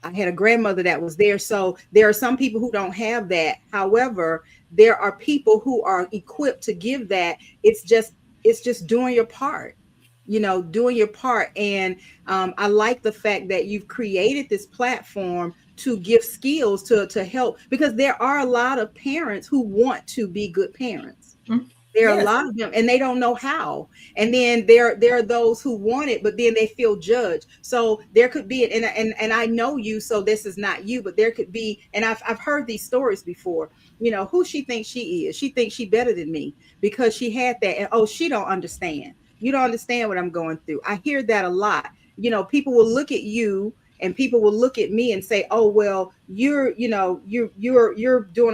I had a grandmother that was there. So there are some people who don't have that. However, there are people who are equipped to give that. It's just doing your part, doing your part. And I like the fact that you've created this platform to give skills to help, because there are a lot of parents who want to be good parents. Mm-hmm. There are a lot of them, and they don't know how. And then there are those who want it, but then they feel judged. So there could be, and I know you, so this is not you, but there could be, and I've heard these stories before. Who she thinks she is. She thinks she better than me because she had that, and she don't understand. You don't understand what I'm going through. I hear that a lot. People will look at you, and people will look at me and say, "Oh, well, you're doing a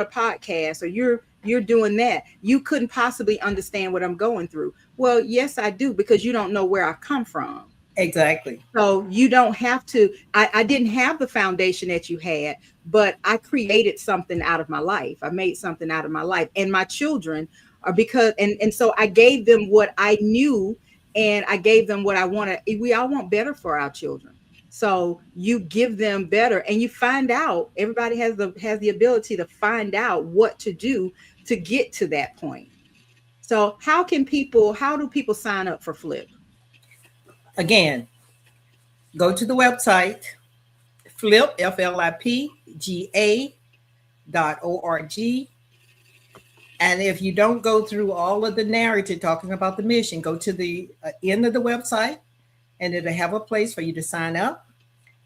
podcast, or you're doing that. You couldn't possibly understand what I'm going through." Well, yes, I do, because you don't know where I've come from. Exactly. So you don't have to. I didn't have the foundation that you had, but I created something out of my life. I made something out of my life, and my children are and so I gave them what I knew, and I gave them what I wanted. We all want better for our children. So you give them better, and you find out. Everybody has the ability to find out what to do to get to that point. So how do people sign up for Flip? Again, go to the website, Flip, FLIPGA.org. And if you don't go through all of the narrative talking about the mission, go to the end of the website, and it'll have a place for you to sign up.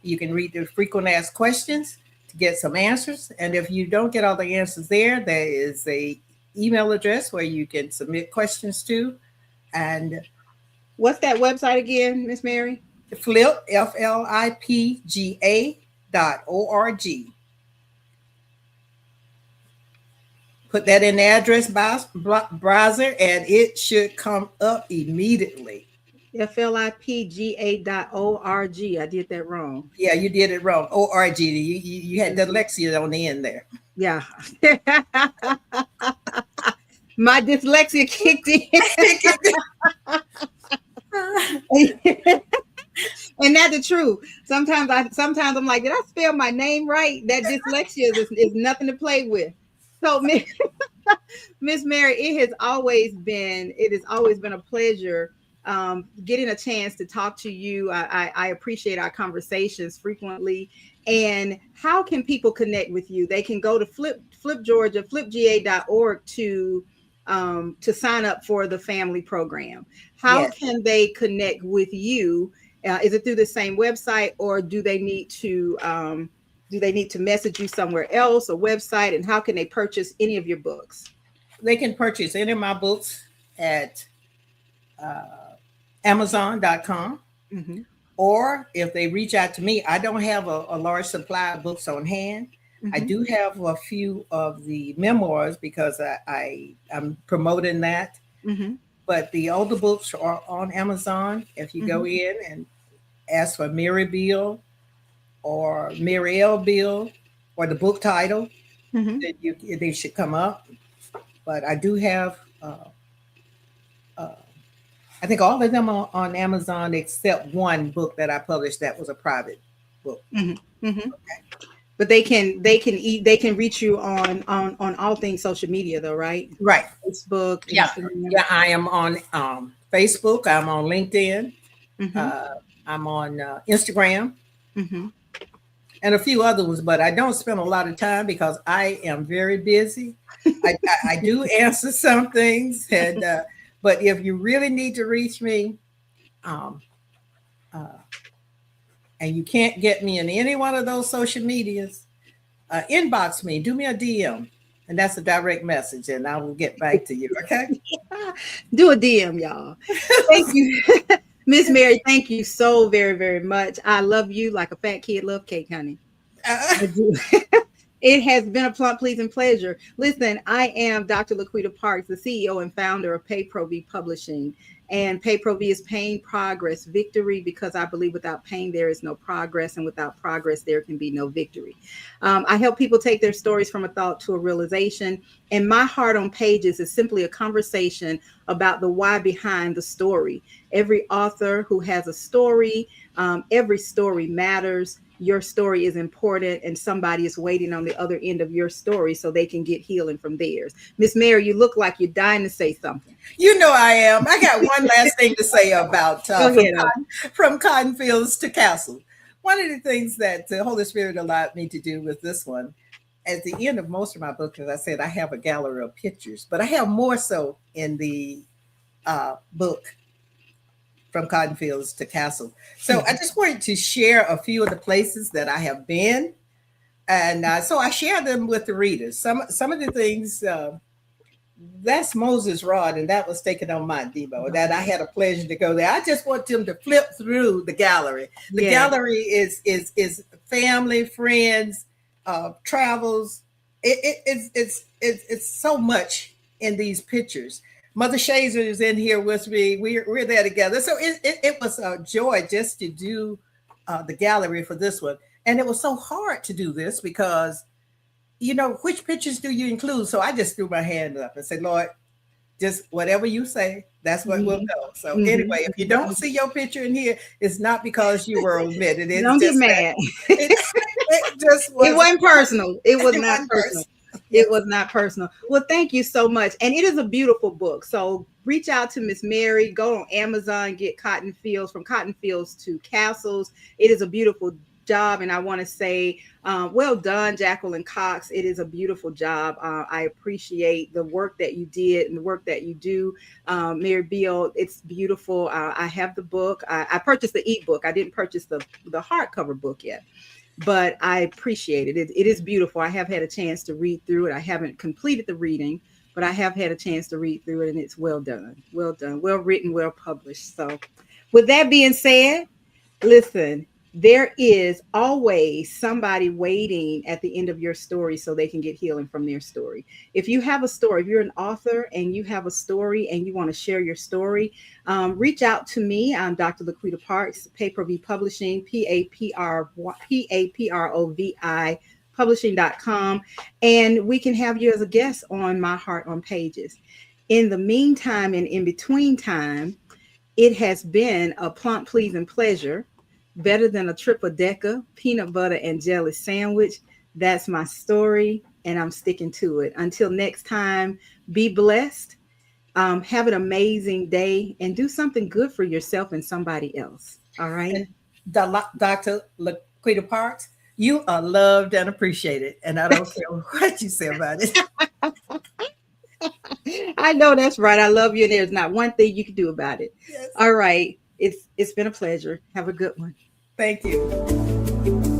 You can read the frequent asked questions to get some answers. And if you don't get all the answers there is a email address where you can submit questions to. And what's that website again, Miss Mary? Flip, FLIPGA.org. Put that in the address browser, and it should come up immediately. FLIPGA.org. I did that wrong. Yeah, you did it wrong. ORG. You had dyslexia on the end there. Yeah. My dyslexia kicked in. And that's the truth. Sometimes I'm like, did I spell my name right? That dyslexia is nothing to play with. So Miss Mary, it has always been a pleasure getting a chance to talk to you. I appreciate our conversations frequently. And how can people connect with you? They can go to Flip Georgia, flipga.org to sign up for the family program. How can they connect with you? Is it through the same website, or do they need to Do they need to message you somewhere else, a website, and how can they purchase any of your books? They can purchase any of my books at Amazon.com. Mm-hmm. Or if they reach out to me, I don't have a large supply of books on hand. Mm-hmm. I do have a few of the memoirs because I'm promoting that. Mm-hmm. But the older books are on Amazon. If you go in and ask for Mary Beal or Mary L. Beal or the book title, then they should come up. But I do have, I think all of them are on Amazon except one book that I published that was a private book. Mm-hmm. Mm-hmm. Okay. But they can reach you on all things social media though, right? Right. Facebook. Yeah. Instagram. Yeah. I am on Facebook. I'm on LinkedIn. Mm-hmm. I'm on Instagram. Mm-hmm. And a few other ones, but I don't spend a lot of time because I am very busy. I do answer some things, and but if you really need to reach me, and you can't get me in any one of those social medias, inbox me, do me a DM, and that's a direct message, and I will get back to you. Okay? Do a DM, y'all. Thank you. Miss Mary, thank you so very, very much. I love you like a fat kid love cake, honey. I do. It has been a plump, pleasing pleasure. Listen, I am Dr. LaQuita Parks, the CEO and founder of Pay Pro V Publishing. And Pay Pro V is pain, progress, victory, because I believe without pain, there is no progress. And without progress, there can be no victory. I help people take their stories from a thought to a realization. And my heart on pages is simply a conversation about the why behind the story. Every author who has a story, every story matters. Your story is important, and somebody is waiting on the other end of your story so they can get healing from theirs. Miss Mary, you look like you're dying to say something. You know I am. I got one last thing to say about from cotton fields to castles. One of the things that the Holy Spirit allowed me to do with this one, at the end of most of my books, as I said, I have a gallery of pictures, but I have more so in the book From Cotton Fields to Castle. So I just wanted to share a few of the places that I have been. And so I share them with the readers. Some of the things, that's Moses' Rod, and that was taken on Mount Debo, that I had a pleasure to go there. I just want them to flip through the gallery. The gallery is family, friends, travels. It's so much in these pictures. Mother Shazer is in here with me. We're there together. So it was a joy just to do the gallery for this one. And it was so hard to do this because, you know, which pictures do you include? So I just threw my hand up and said, Lord, just whatever you say, that's what we'll go. So anyway, if you don't see your picture in here, it's not because you were omitted. Don't get mad. It wasn't personal. It was not personal. It was not personal. Well, thank you so much. And it is a beautiful book. So reach out to Miss Mary, go on Amazon, get Cotton Fields, From Cotton Fields to Castles. It is a beautiful job. And I want to say, well done, Jacqueline Cox. It is a beautiful job. I appreciate the work that you did and the work that you do. Mary Beal, it's beautiful. I have the book. I purchased the ebook. I didn't purchase the hardcover book yet. But I appreciate it. It is beautiful. I have had a chance to read through it. I haven't completed the reading, but I have had a chance to read through it, and it's well done, well written, well published. So with that being said, listen, there is always somebody waiting at the end of your story so they can get healing from their story. If you have a story, if you're an author and you have a story and you want to share your story, reach out to me. I'm Dr. LaQuita Parks, Pay Pro V Publishing, PAPROVI publishing.com. And we can have you as a guest on My Heart on Pages. In the meantime and in between time, it has been a plump, pleasing pleasure. Better than a triple-decker peanut butter and jelly sandwich. That's my story, and I'm sticking to it. Until next time, be blessed. Have an amazing day, and do something good for yourself and somebody else. All right? And Dr. LaQuita Parks, you are loved and appreciated, and I don't care what you say about it. I know that's right. I love you, and there's not one thing you can do about it. Yes. All right. It's been a pleasure. Have a good one. Thank you.